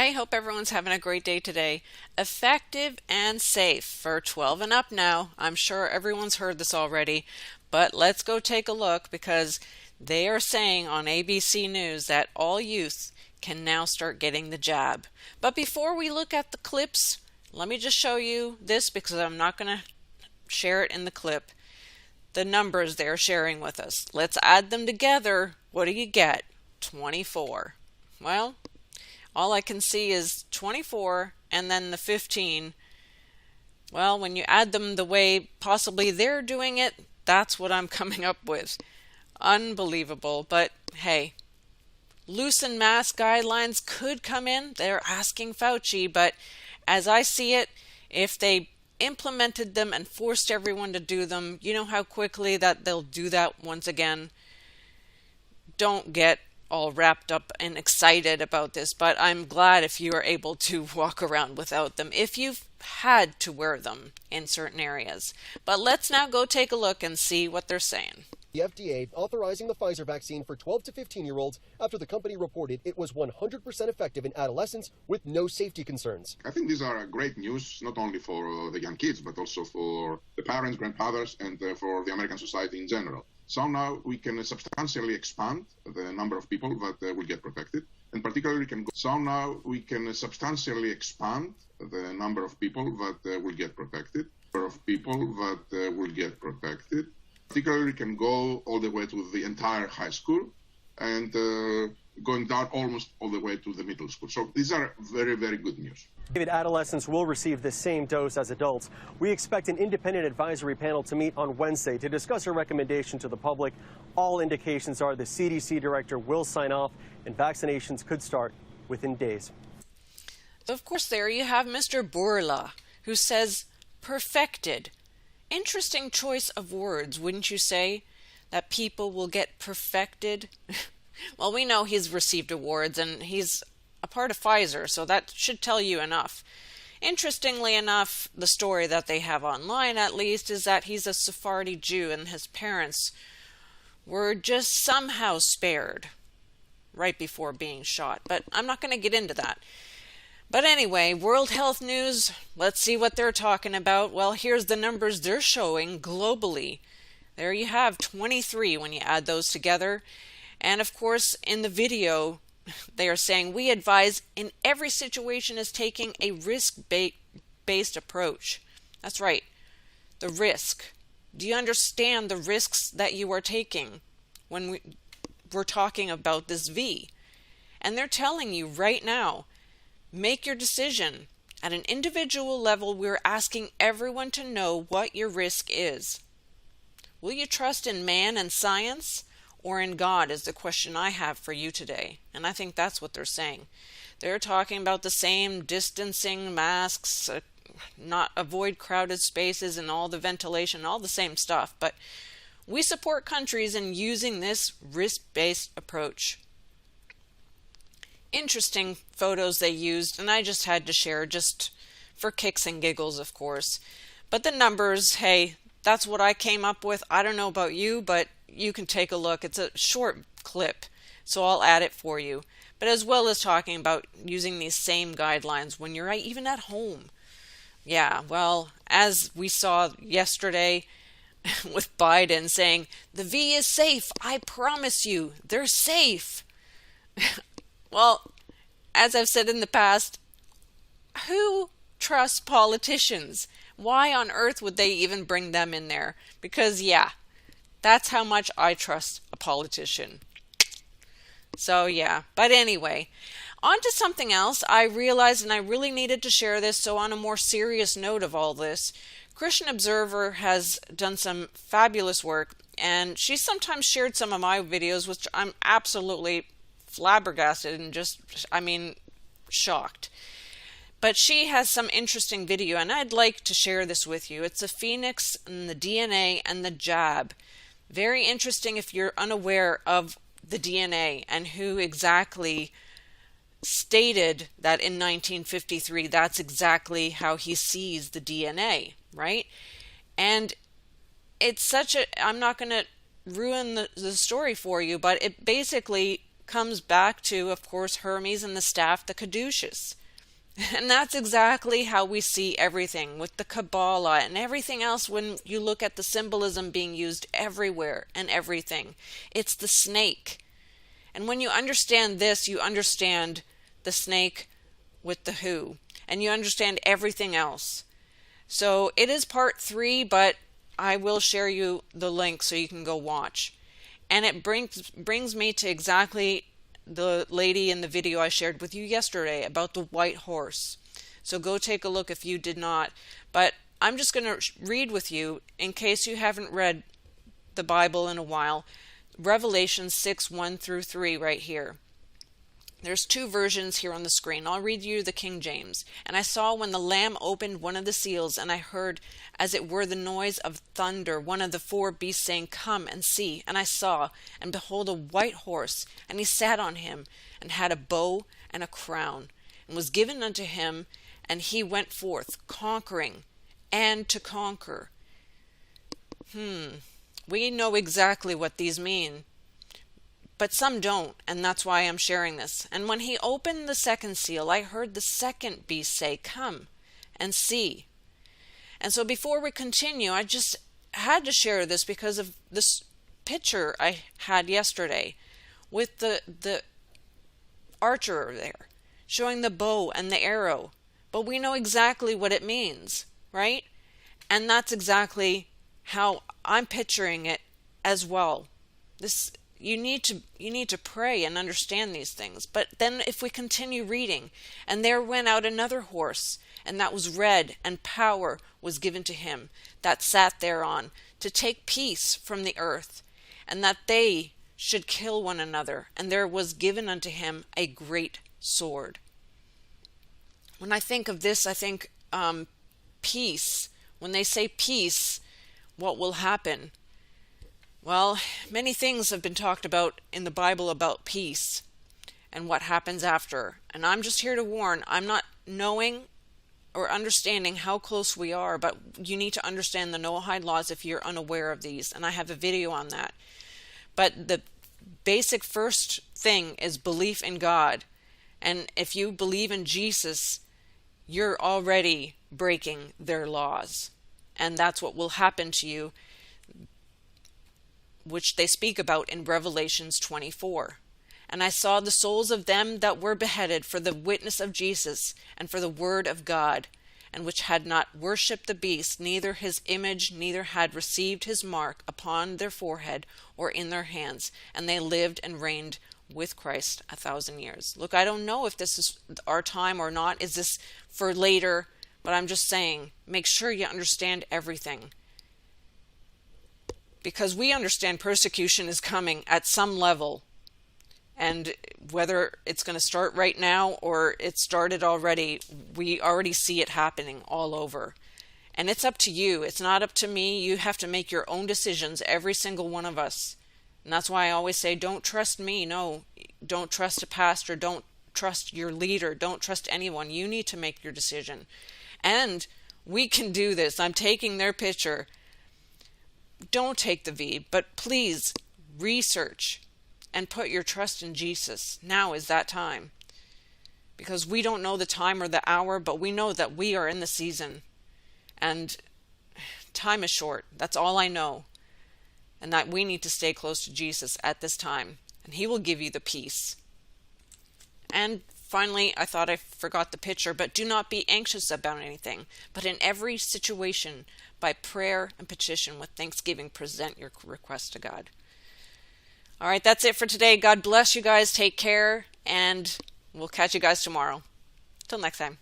Hey, hope everyone's having a great day today. Effective and safe for 12 and up now. I'm sure everyone's heard this already, but let's go take a look because they are saying on ABC News that all youth can now start getting the jab. But before we look at the clips, let me just show you this because I'm not going to share it in the clip. The numbers they're sharing with us. Let's add them together. What do you get? 24. Well, all I can see is 24 and then the 15. Well, when you add them the way possibly they're doing it, that's what I'm coming up with. Unbelievable. But hey, loosen mask guidelines could come in. They're asking Fauci, but as I see it, if they implemented them and forced everyone to do them, you know how quickly that they'll do that once again. Don't get all wrapped up and excited about this, but I'm glad if you are able to walk around without them, if you've had to wear them in certain areas. But let's now go take a look and see what they're saying. The FDA authorizing the Pfizer vaccine for 12 to 15-year-olds after the company reported it was 100% effective in adolescents with no safety concerns. I think these are great news, not only for the young kids, but also for the parents, grandfathers, and for the American society in general. So now we can substantially expand the number of people that will get protected, and particularly we can substantially expand the number of people that will get protected. Particularly can go all the way to the entire high school and going down almost all the way to the middle school. So these are very, very good news. David, adolescents will receive the same dose as adults. We expect an independent advisory panel to meet on Wednesday to discuss a recommendation to the public. All indications are the CDC director will sign off and vaccinations could start within days. Of course, there you have Mr. Bourla, who says perfected. Interesting choice of words, wouldn't you say? That people will get perfected. Well, we know he's received awards and he's a part of Pfizer, so that should tell you enough. Interestingly enough, the story that they have online, at least, is that he's a Sephardi Jew and his parents were just somehow spared right before being shot. But I'm not going to get into that. But anyway, World Health News, let's see what they're talking about. Well, here's the numbers they're showing globally. There you have 23 when you add those together. And of course, in the video, they are saying we advise in every situation is taking a risk-based approach. That's right, the risk. Do you understand the risks that you are taking when we're talking about this V? And they're telling you right now, make your decision. At an individual level, we're asking everyone to know what your risk is. Will you trust in man and science or in God is the question I have for you today. And I think that's what they're saying. They're talking about the same distancing, masks, not avoid crowded spaces and all the ventilation, all the same stuff. But we support countries in using this risk-based approach. Interesting photos they used, and I just had to share just for kicks and giggles, of course. But the numbers, hey, that's what I came up with. I don't know about you, but you can take a look. It's a short clip, so I'll add it for you. But as well as talking about using these same guidelines when you're even at home. Yeah, well, as we saw yesterday with Biden saying, the V is safe. I promise you, they're safe. Well, as I've said in the past, who trusts politicians? Why on earth would they even bring them in there? Because, yeah, that's how much I trust a politician. So, yeah. But anyway, on to something else. I realized, and I really needed to share this, so on a more serious note of all this, Christian Observer has done some fabulous work, and she sometimes shared some of my videos, which I'm absolutely flabbergasted and just, shocked. But she has some interesting video, and I'd like to share this with you. It's a phoenix and the DNA and the jab. Very interesting if you're unaware of the DNA and who exactly stated that in 1953 that's exactly how he sees the DNA, right? And it's such a, I'm not going to ruin the story for you, but it basically comes back to, of course, Hermes and the staff, the caduceus. And that's exactly how we see everything with the Kabbalah and everything else when you look at the symbolism being used everywhere and everything. It's the snake. And when you understand this, you understand the snake with the who, and you understand everything else. So it is part 3, but I will share you the link so you can go watch. And it brings me to exactly the lady in the video I shared with you yesterday about the white horse. So go take a look if you did not. But I'm just going to read with you, in case you haven't read the Bible in a while, Revelation 6:1-3 right here. There's 2 versions here on the screen. I'll read you the King James. And I saw when the Lamb opened one of the seals, and I heard as it were the noise of thunder, one of the 4 beasts saying, Come and see. And I saw, and behold, a white horse, and he sat on him, and had a bow and a crown, and was given unto him, and he went forth, conquering, and to conquer. We know exactly what these mean. But some don't, and that's why I'm sharing this. And when he opened the 2nd seal, I heard the 2nd beast say, Come and see. And so before we continue, I just had to share this because of this picture I had yesterday with the archer there, showing the bow and the arrow. But we know exactly what it means, right? And that's exactly how I'm picturing it as well. You need to pray and understand these things. But then if we continue reading, and there went out another horse, and that was red, and power was given to him that sat thereon, to take peace from the earth, and that they should kill one another. And there was given unto him a great sword. When I think of this, I think peace. When they say peace, what will happen? Well, many things have been talked about in the Bible about peace and what happens after. And I'm just here to warn, I'm not knowing or understanding how close we are, but you need to understand the Noahide laws if you're unaware of these. And I have a video on that. But the basic first thing is belief in God. And if you believe in Jesus, you're already breaking their laws. And that's what will happen to you, which they speak about in Revelations 24. And I saw the souls of them that were beheaded for the witness of Jesus and for the word of God, and which had not worshipped the beast, neither his image, neither had received his mark upon their forehead or in their hands. And they lived and reigned with Christ 1,000 years. Look, I don't know if this is our time or not. Is this for later? But I'm just saying, make sure you understand everything. Because we understand persecution is coming at some level. And whether it's going to start right now or it started already, we already see it happening all over. And it's up to you. It's not up to me. You have to make your own decisions, every single one of us. And that's why I always say, don't trust me. No, don't trust a pastor. Don't trust your leader. Don't trust anyone. You need to make your decision. And we can do this. I'm taking their picture. Don't take the V, but please research and put your trust in Jesus. Now is that time. Because we don't know the time or the hour, but we know that we are in the season. And time is short. That's all I know. And that we need to stay close to Jesus at this time. And he will give you the peace. And finally, I thought I forgot the picture, but do not be anxious about anything, but in every situation, by prayer and petition with thanksgiving, present your request to God. All right, that's it for today. God bless you guys. Take care, and we'll catch you guys tomorrow. Till next time.